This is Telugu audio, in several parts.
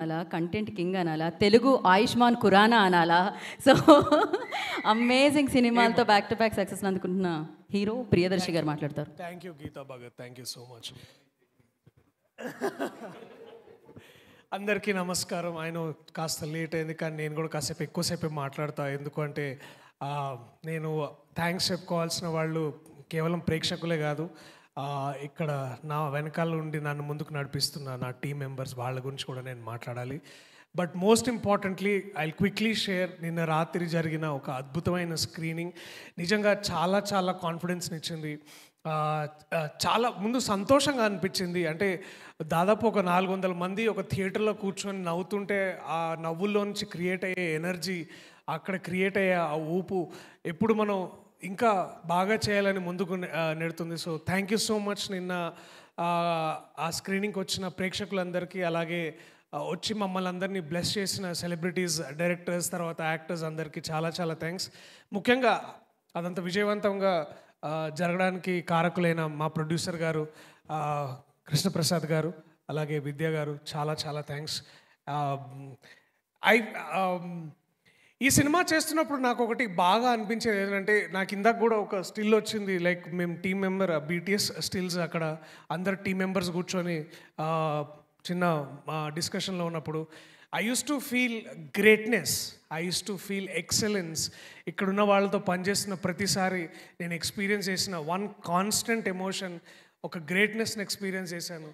అలా కంటెంట్ కింగ్ అనాలా, తెలుగు ఆయుష్మాన్ ఖురానా అనాలా. సో అమేజింగ్ సినిమాలతో బ్యాక్ టు బ్యాక్ సక్సెస్ అందుకుంటున్న హీరో ప్రియదర్శి గారు మాట్లాడతారు. Thank you Geetha Bhagat, thank you so much. అందరికీ నమస్కారం. ఆయన కాస్త లేట్ అయింది, కానీ నేను కూడా కాసేపు ఎక్కువసేపు మాట్లాడతా. ఎందుకంటే నేను థ్యాంక్స్ చెప్పుకోవాల్సిన వాళ్ళు కేవలం ప్రేక్షకులే కాదు, ఇక్కడ నా వెనకాల ఉండి నన్ను ముందుకు నడిపిస్తున్న నా టీం మెంబర్స్, వాళ్ళ గురించి కూడా నేను మాట్లాడాలి. But most importantly I quickly share, నిన్న రాత్రి జరిగిన ఒక అద్భుతమైన స్క్రీనింగ్ నిజంగా చాలా చాలా కాన్ఫిడెన్స్ని ఇచ్చింది. చాలా ముందు సంతోషంగా అనిపించింది. అంటే దాదాపు ఒక 400 మంది ఒక థియేటర్లో కూర్చొని నవ్వుతుంటే ఆ నవ్వుల్లో నుంచి క్రియేట్ అయ్యే ఎనర్జీ, అక్కడ క్రియేట్ అయ్యే ఆ ఊపు ఎప్పుడు మనం ఇంకా బాగా చేయాలని ముందుకు నెడుతుంది. So thank you so much. నిన్న ఆ స్క్రీనింగ్కి వచ్చిన ప్రేక్షకులందరికీ, అలాగే వచ్చి మమ్మల్ని అందరినీ బ్లెస్ చేసిన సెలబ్రిటీస్, డైరెక్టర్స్, తర్వాత యాక్టర్స్ అందరికీ చాలా చాలా థ్యాంక్స్. ముఖ్యంగా అదంతా విజయవంతంగా జరగడానికి కారకులైన మా ప్రొడ్యూసర్ గారు కృష్ణప్రసాద్ గారు, అలాగే విద్య గారు, చాలా చాలా థ్యాంక్స్. ఈ సినిమా చేస్తున్నప్పుడు నాకు ఒకటి బాగా అనిపించేది ఏంటంటే, నాకు ఇందాక కూడా ఒక స్టిల్ వచ్చింది. లైక్ మేము టీం మెంబర్ బీటీఎస్ స్టిల్స్, అక్కడ అందరు టీం మెంబర్స్ కూర్చొని చిన్న డిస్కషన్లో ఉన్నప్పుడు I use to feel greatness, I use to feel excellence. ఇక్కడున్న వాళ్ళతో పనిచేసిన ప్రతిసారి నేను ఎక్స్పీరియన్స్ చేసిన వన్ కాన్స్టెంట్ ఎమోషన్, ఒక గ్రేట్నెస్ని ఎక్స్పీరియన్స్ చేశాను.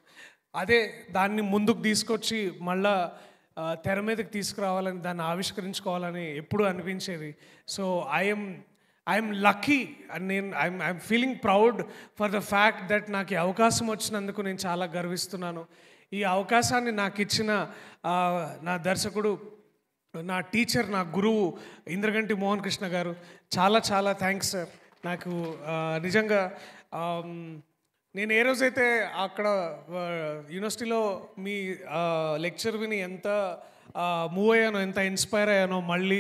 అదే దాన్ని ముందుకు తీసుకొచ్చి మళ్ళా తెర మీదకి తీసుకురావాలని, దాన్ని ఆవిష్కరించుకోవాలని ఎప్పుడూ అనిపించేది. So I'm lucky and I'm feeling proud for the fact that నాకు ఈ అవకాశం వచ్చినందుకు నేను చాలా గర్విస్తున్నాను. ఈ అవకాశాన్ని నాకు ఇచ్చిన నా దర్శకుడు, నా టీచర్, నా గురువు ఇంద్రగంటి మోహన్ కృష్ణ గారు, చాలా చాలా థ్యాంక్స్ సార్. నాకు నిజంగా నేను ఏ రోజైతే అక్కడ యూనివర్సిటీలో మీ లెక్చర్ విని ఎంత మూవ్ అయ్యానో, ఎంత ఇన్స్పైర్ అయ్యానో, మళ్ళీ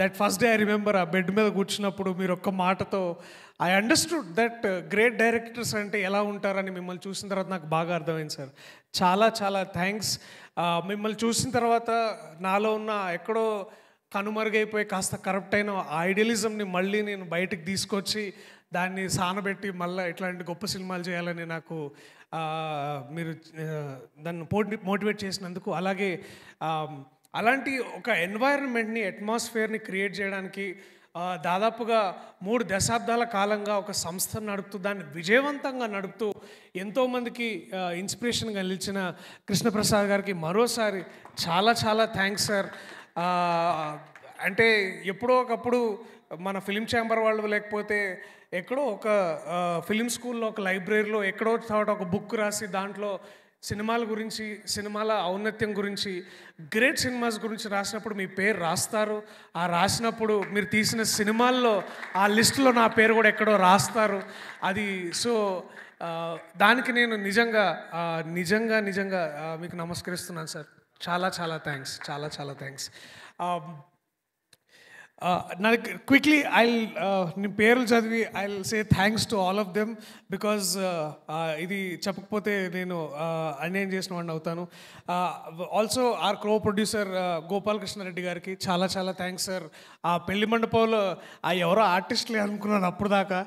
that first day I remember ఆ బెడ్ మీద కూర్చున్నప్పుడు మీరు ఒక్క మాటతో I understood that great directors అంటే ఎలా ఉంటారని మిమ్మల్ని చూసిన తర్వాత నాకు బాగా అర్థమైంది సార్. చాలా చాలా థ్యాంక్స్. మిమ్మల్ని చూసిన తర్వాత నాలో ఉన్న ఎక్కడో కనుమరుగైపోయి కాస్త కరప్ట్ అయిన ఐడియలిజంని మళ్ళీ నేను బయటకు తీసుకొచ్చి దాన్ని సానబెట్టి మళ్ళీ ఇట్లాంటి గొప్ప సినిమాలు చేయాలని నాకు మీరు దాన్ని మోటివేట్ చేసినందుకు, అలాగే అలాంటి ఒక ఎన్వైరన్మెంట్ని, అట్మాస్ఫియర్ని క్రియేట్ చేయడానికి దాదాపుగా 3 దశాబ్దాల కాలంగా ఒక సంస్థను నడుపుతూ, దాన్ని విజయవంతంగా నడుపుతూ ఎంతోమందికి ఇన్స్పిరేషన్గా నిలిచిన కృష్ణప్రసాద్ గారికి మరోసారి చాలా చాలా థ్యాంక్స్ సార్. అంటే ఎప్పుడో ఒకప్పుడు మన ఫిలిం ఛాంబర్ వాళ్ళు, లేకపోతే ఎక్కడో ఒక ఫిలిం స్కూల్లో, ఒక లైబ్రరీలో ఎక్కడో చోట ఒక బుక్ రాసి దాంట్లో సినిమాల గురించి, సినిమాల ఔన్నత్యం గురించి, గ్రేట్ సినిమాస్ గురించి రాసినప్పుడు మీ పేరు రాస్తారు. ఆ రాసినప్పుడు మీరు తీసిన సినిమాల్లో ఆ లిస్టులో నా పేరు కూడా ఎక్కడో రాస్తారు. అది సో దానికి నేను నిజంగా నిజంగా నిజంగా మీకు నమస్కరిస్తున్నాను సార్. చాలా చాలా థ్యాంక్స్, చాలా చాలా థ్యాంక్స్. నాకు క్విక్లీ నేను పేర్లు చదివి I say thanks to all of them, because ఇది చెప్పకపోతే నేను అన్యాయం చేసిన వాడిని అవుతాను. Also our co producer Gopalakrishna Reddy గారికి చాలా చాలా థ్యాంక్స్ సార్. ఆ పెళ్లి మండపంలో ఎవరో ఆర్టిస్ట్లే అనుకున్నాను అప్పుడు దాకా,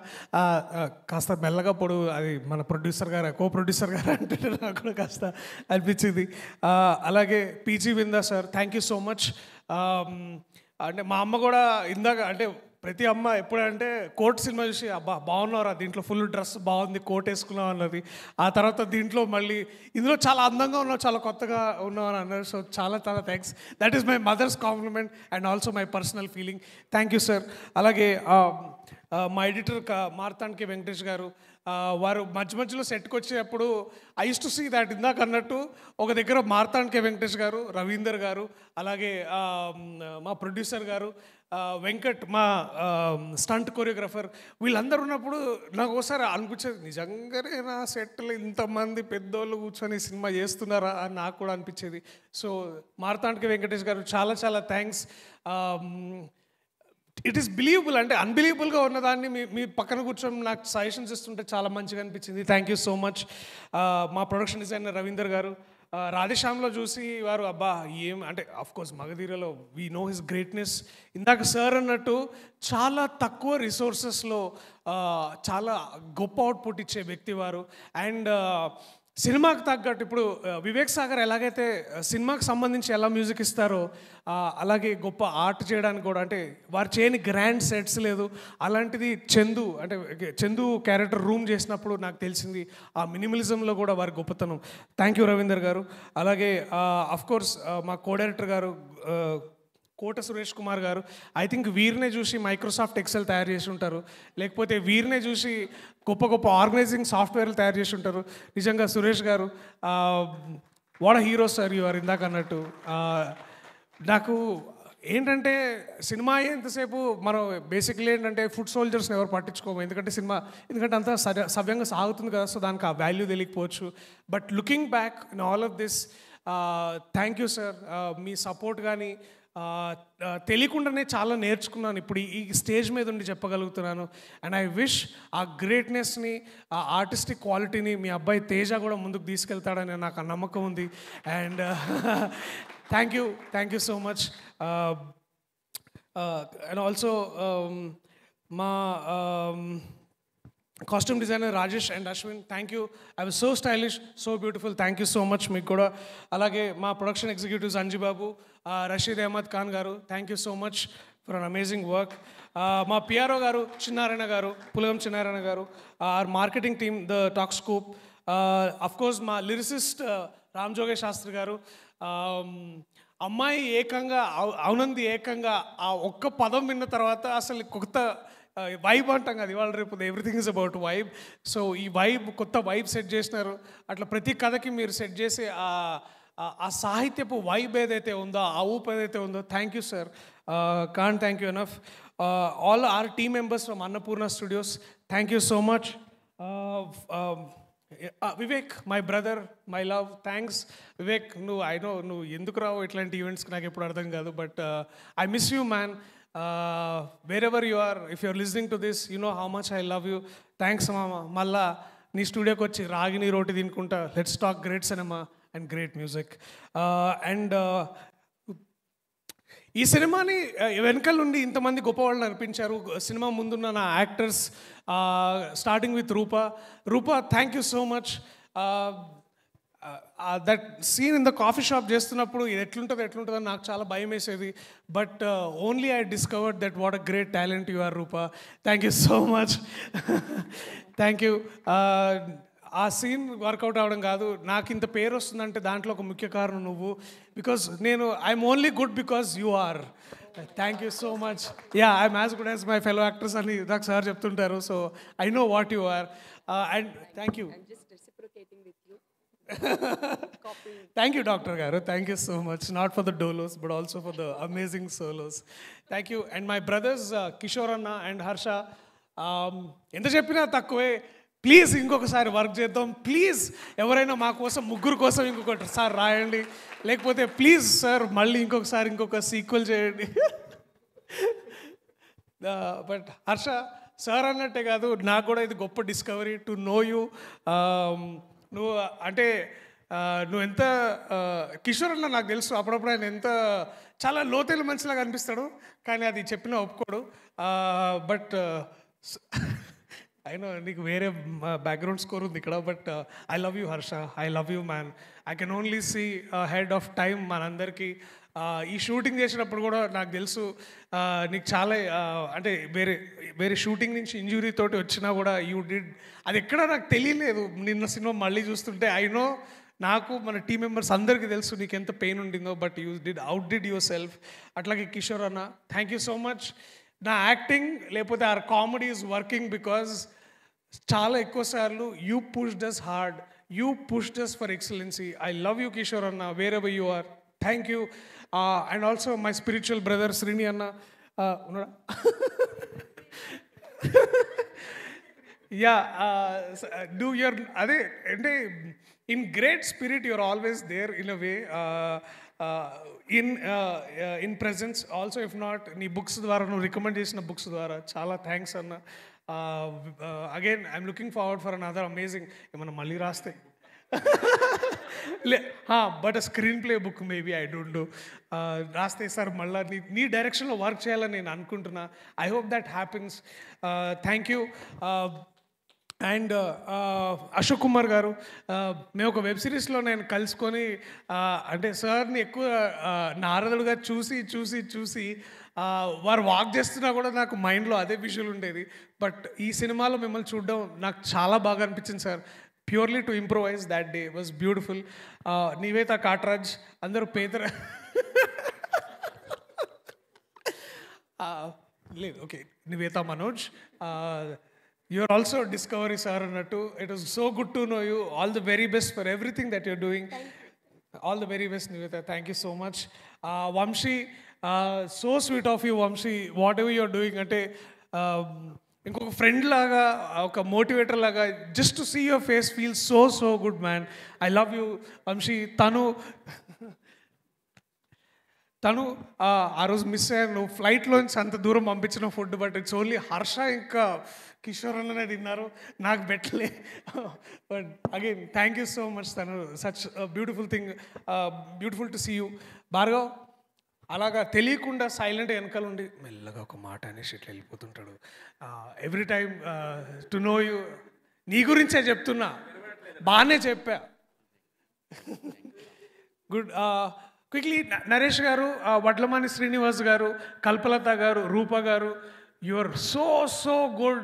కాస్త మెల్లగా పొడు అది మన ప్రొడ్యూసర్ గారు, కో ప్రొడ్యూసర్ గారు అంటే నాకు కూడా కాస్త అనిపించింది. అలాగే PG Vinda sir, thank you so much. అంటే మా అమ్మ కూడా ఇందాక, అంటే ప్రతి అమ్మ ఎప్పుడంటే కోట్ సినిమా చూసి అబ్బా బాగున్నారా, దీంట్లో ఫుల్ డ్రెస్ బాగుంది, కోట్ వేసుకున్నావు అన్నది. ఆ తర్వాత దీంట్లో మళ్ళీ ఇందులో చాలా అందంగా ఉన్నావు, చాలా కొత్తగా ఉన్నావు అని అన్నారు. సో చాలా చాలా thanks. That is my mother's compliment and also my personal feeling. Thank you sir. అలాగే మా ఎడిటర్ మార్తాండ్ కే వెంకటేష్ గారు, వారు మధ్య మధ్యలో సెట్కి వచ్చేటప్పుడు I use to see that ఇందాక అన్నట్టు ఒక దగ్గర మార్తాండ్ కే వెంకటేష్ గారు, రవీందర్ గారు, అలాగే మా ప్రొడ్యూసర్ గారు వెంకట్, మా స్టంట్ కొరియోగ్రాఫర్, వీళ్ళందరూ ఉన్నప్పుడు నాకు ఒకసారి అనిపించేది, నిజంగానే నా సెట్లో ఇంతమంది పెద్దోళ్ళు కూర్చొని సినిమా చేస్తున్నారా అని నాకు కూడా అనిపించేది. సో మార్తాండ్ కే వెంకటేష్ గారు చాలా చాలా థ్యాంక్స్. ఇట్ ఈస్ బిలీవబుల్, అంటే అన్బిలీవబుల్గా ఉన్నదాన్ని మీ పక్కన కూర్చొని నాకు సజెషన్స్ ఇస్తుంటే చాలా మంచిగా అనిపించింది. Thank you so much. మా ప్రొడక్షన్ డిజైనర్ రవీందర్ గారు, రాధేశ్యామ్లో చూసి వారు అబ్బా ఏం అంటే కోర్స్ మగధీరలో వీ నో హిస్ గ్రేట్నెస్. ఇందాక సార్ అన్నట్టు చాలా తక్కువ రిసోర్సెస్లో చాలా గొప్ప అవుట్పుట్ ఇచ్చే వ్యక్తి వారు. అండ్ సినిమాకి తగ్గట్టు ఇప్పుడు వివేక్ సాగర్ ఎలాగైతే సినిమాకి సంబంధించి ఎలా మ్యూజిక్ ఇస్తారో అలాగే గొప్ప ఆర్ట్ చేయడానికి కూడా, అంటే వారు చేయని గ్రాండ్ సెట్స్ లేదు. అలాంటిది చందు క్యారెక్టర్ రూమ్ చేసినప్పుడు నాకు తెలిసింది ఆ మినిమలిజంలో కూడా వారి గొప్పతనం. థ్యాంక్ యూ రవీందర్ గారు. అలాగే కోర్స్ మా కో డైరెక్టర్ గారు కోట సురేష్ కుమార్ గారు. ఐ థింక్ వీరినే చూసి మైక్రోసాఫ్ట్ ఎక్సెల్ తయారు చేసి ఉంటారు, లేకపోతే వీరినే చూసి గొప్ప గొప్ప ఆర్గనైజింగ్ సాఫ్ట్వేర్లు తయారు చేసి ఉంటారు. నిజంగా Suresh garu what hero sir you are. ఇందాక అన్నట్టు నాకు ఏంటంటే సినిమా ఎంతసేపు మనం బేసిక్లీ ఏంటంటే ఫుడ్ సోల్జర్స్ని ఎవరు పట్టించుకోము, ఎందుకంటే అంతా సవ్యంగా సాగుతుంది కదా, సో దానికి ఆ వాల్యూ తెలియకపోవచ్చు. But looking back in all of this, thank you sir. Me support కానీ తెలియకుండానే చాలా నేర్చుకున్నాను. ఇప్పుడు ఈ స్టేజ్ మీద ఉండి చెప్పగలుగుతున్నాను. అండ్ ఐ విష్ ఆ గ్రేట్నెస్ని, ఆ ఆర్టిస్టిక్ క్వాలిటీని మీ అబ్బాయి తేజ కూడా ముందుకు తీసుకెళ్తాడని నాకు ఆ నమ్మకం ఉంది. And thank you so much. And also మా costume designer Rajesh and Ashwin, thank you. I was so stylish, so beautiful. Thank you so much మీకు కూడా. అలాగే మా production executives Anjibabu, Rasheed Ahmed Khan garu, thank you so much for an amazing work. మా PRO garu Chinnarayana garu, Pulagam Chinnarayana garu, our marketing team the Talk Scoop, course మా లిరిసిస్ట్ రామ్ జోగే శాస్త్రి గారు. అమ్మాయి ఏకంగా అవునంది ఏకంగా ఆ ఒక్క పదం విన్న తర్వాత అసలు కొత్త వైబ్ అంటాం కదా, ఇవాళ రేపు everything is about vibe. So ఈ కొత్త వైబ్ సెట్ చేసినారు. అట్లా ప్రతి కథకి మీరు సెట్ చేసే ఆ సాహిత్యపు వైబ్ ఏదైతే ఉందో, ఆ ఊపు ఏదైతే ఉందో, thank you sir. Can't thank you enough. All our team members from Annapurna studios, thank you so much. Vivek my brother, my love, thanks Vivek. నువ్వు ఎందుకు రావు ఇట్లాంటి ఈవెంట్స్కి నాకు ఎప్పుడు అర్థం కాదు, but I miss you man. wherever you are, if you're listening to this, you know how much I love you. Thanks mama. మళ్ళా నీ స్టూడియోకి వచ్చి రాగిని రోటి తినుకుంటా let's talk great cinema and great music. And ఈ సినిమాని వెనకాల నుండి ఇంతమంది గొప్ప వాళ్ళని అనిపించారు. సినిమా ముందున్న నా actors, starting with Rupa, thank you so much. That scene in the coffee shop చేస్తున్నప్పుడు ఇది ఎట్లుంటుందో నాకు చాలా భయం వేసేది. But only I discovered that what a great talent you are Rupa. Thank you so much. Thank you. ఆ సీన్ వర్కౌట్ అవ్వడం కాదు, నాకు ఇంత పేరు వస్తుందంటే దాంట్లో ఒక ముఖ్య కారణం నువ్వు. Because I'm only good because you are. Thank you so much. I'm as good as my fellow actors అని నాకు సార్ చెప్తుంటారు. So I know what you are. And thank you. Thank you, Dr. Garu. Thank you so much. Not for the dolos, but also for the amazing solos. Thank you. And my brothers, Kishore Anna and Harsha. ఎంత చెప్పినా తక్కువే. ప్లీజ్ ఇంకొకసారి వర్క్ చేద్దాం. ప్లీజ్ ఎవరైనా మా కోసం, ముగ్గురు కోసం ఇంకొకటి సార్ రాయండి. లేకపోతే ప్లీజ్ సార్ మళ్ళీ ఇంకొక సీక్వెల్ చేయండి. బట్ హర్ష సార్ అన్నట్టే కాదు, నాకు కూడా ఇది గొప్ప డిస్కవరీ టు నో యూ. నువ్వు ఎంత కిషోర్ అన్న నాకు తెలుసు, అప్పుడప్పుడు ఆయన ఎంత చాలా లోతైన మనిషిలాగా అనిపిస్తాడు, కానీ అది చెప్పినా ఒప్పుకోడు. బట్ అయినా నీకు వేరే బ్యాక్గ్రౌండ్ స్కోర్ ఉంది ఇక్కడ. But I love you Harsha, I love you man. I can only see head of time మనందరికీ. ఈ షూటింగ్ చేసినప్పుడు కూడా నాకు తెలుసు నీకు చాలా అంటే వేరే షూటింగ్ నుంచి ఇంజురీ తోటి వచ్చినా కూడా యూ డిడ్. అది ఎక్కడ నాకు తెలియలేదు. నిన్న సినిమా మళ్ళీ చూస్తుంటే ఐ నో, నాకు మన టీం మెంబర్స్ అందరికీ తెలుసు నీకు ఎంత పెయిన్ ఉండిందో. But you did yourself. అట్లాగే Kishore anna, thank you so much. నా యాక్టింగ్ లేకపోతే or comedy is working because చాలా ఎక్కువ సార్లు you pushed us hard, you pushed us for excellency. I love you Kishore anna, wherever you are. Thank you. And also my spiritual brother Srini anna ఉన్నాడా? డూ యువర్ అదే అంటే in great spirit your always there in a way, in presence also. If not నీ బుక్స్ ద్వారా, నువ్వు రికమెండ్ చేసిన బుక్స్ ద్వారా చాలా థ్యాంక్స్ అన్న. Again I'm looking forward for another amazing. ఏమన్నా మళ్ళీ రాస్తే but screen play book maybe I don't do. రాస్తే సార్ మళ్ళీ నీ డైరెక్షన్లో వర్క్ చేయాలని నేను అనుకుంటున్నా. I hope that happens. Thank you. And Ashok Kumar గారు, మేము ఒక వెబ్ సిరీస్లో నేను కలుసుకొని అంటే సార్ని ఎక్కువ నారదుడుగా చూసి చూసి చూసి వారు వాక్ చేస్తున్నా కూడా నాకు మైండ్లో అదే విజువల్ ఉండేది. బట్ ఈ సినిమాలో మిమ్మల్ని చూడడం నాకు చాలా బాగా అనిపించింది sir. Purely to improvise that day was beautiful. Nivetha Katraj, అందరూ పేదర లేదు okay, Nivetha Manoj, you're also discovery sir annattu. It was so good to know you. All the very best for everything that you're doing. All the very best, Nivetha. Thank you so much. Vamshi, so sweet of you, Vamshi. Whatever you're doing, ante ఇంకొక ఫ్రెండ్ లాగా, ఒక మోటివేటర్ లాగా, just to see your face feel so good man. I love you Vamsi. తను ఆ రోజు మిస్ అయ్యాను. నువ్వు ఫ్లైట్లోంచి అంత దూరం పంపించిన food, but it's only Harsha ఇంకా కిషోర్ అన్ననే తిన్నారు, నాకు పెట్టలే. But again thank you so much. తను such beautiful thing, beautiful to see you. Bhargav అలాగా తెలియకుండా సైలెంట్ వెనకాల ఉండి మెల్లగా ఒక మాట అనేసి ఇట్లా వెళ్ళిపోతుంటాడు. Every time to know you. నీ గురించే చెప్తున్నా, బాగానే చెప్పా. గుడ్. క్విక్లీ నరేష్ గారు, వడ్లమాని శ్రీనివాస్ గారు, Kalpalatha garu, Rupa garu, you are so good,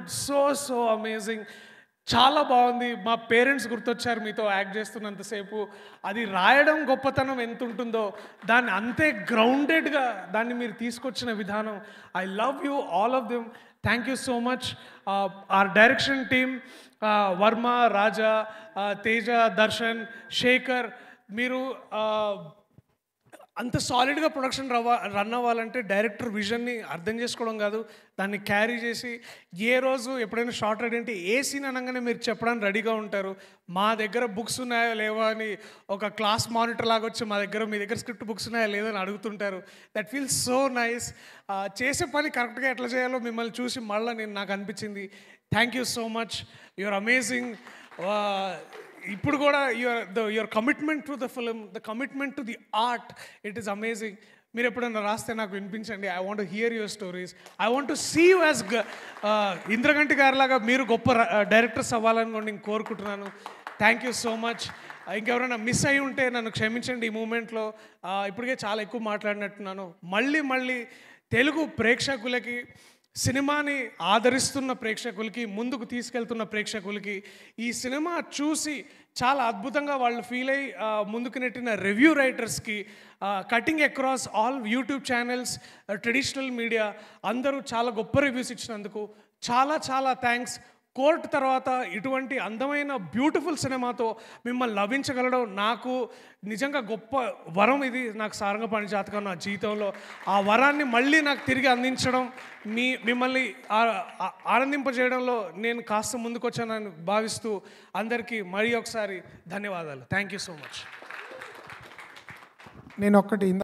so amazing. చాలా బాగుంది. మా పేరెంట్స్ గుర్తొచ్చారు మీతో యాక్ట్ చేస్తున్నంతసేపు. అది రాయడం గొప్పతనం ఎంత ఉంటుందో దాన్ని అంతే గ్రౌండెడ్గా దాన్ని మీరు తీసుకొచ్చిన విధానం, I love you all of them. Thank you so much. Our direction team, Varma, Raja, Teja, Darshan, Shekhar, మీరు అంత సాలిడ్గా ప్రొడక్షన్ రన్ అవ్వాలంటే డైరెక్టర్ విజన్ని అర్థం చేసుకోవడం కాదు, దాన్ని క్యారీ చేసి ఏ రోజు ఎప్పుడైనా షార్ట్ రెడీ అంటే ఏ సీన్ అనగానే మీరు చెప్పడానికి రెడీగా ఉంటారు. మా దగ్గర బుక్స్ ఉన్నాయా లేవా అని ఒక క్లాస్ మానిటర్ లాగా వచ్చి మీ దగ్గర స్క్రిప్ట్ బుక్స్ ఉన్నాయా లేదని అడుగుతుంటారు. That feels so nice. చేసే పని కరెక్ట్గా ఎట్లా చేయాలో మిమ్మల్ని చూసి మళ్ళీ నాకు అనిపించింది. Thank you so much. You're amazing. ఇప్పుడు కూడా your commitment to the film, the commitment to the art, it is amazing. మీరు ఎప్పుడైనా రాస్తే నాకు వినిపించండి. I want to hear your stories. I want to see you as Indraganti గారిలాగా మీరు గొప్ప డైరెక్టర్స్ అవ్వాలని కూడా నేను కోరుకుంటున్నాను. Thank you so much. ఇంకెవరైనా మిస్ అయి ఉంటే నన్ను క్షమించండి ఈ మూమెంట్లో. ఇప్పటికే చాలా ఎక్కువ మాట్లాడినట్టున్నాను. మళ్ళీ తెలుగు ప్రేక్షకులకి, సినిమాని ఆదరిస్తున్న ప్రేక్షకులకి, ముందుకు తీసుకెళ్తున్న ప్రేక్షకులకి, ఈ సినిమా చూసి చాలా అద్భుతంగా వాళ్ళు ఫీల్ అయ్యి ముందుకు నెట్టిన రివ్యూ రైటర్స్కి, cutting across all YouTube channels, traditional media అందరూ చాలా గొప్ప రివ్యూస్ ఇచ్చినందుకు చాలా థ్యాంక్స్. కోర్ట్ తర్వాత ఇటువంటి అందమైన బ్యూటిఫుల్ సినిమాతో మిమ్మల్ని లభించగలడం నాకు నిజంగా గొప్ప వరం. ఇది నాకు సారంగపాణి జాతకం నా జీవితంలో. ఆ వరాన్ని మళ్ళీ నాకు తిరిగి అందించడం, మిమ్మల్ని ఆనందింపజేయడంలో నేను కాస్త ముందుకొచ్చానని భావిస్తూ అందరికీ మరీ ఒకసారి ధన్యవాదాలు. Thank you so much. నేను ఒక్కటి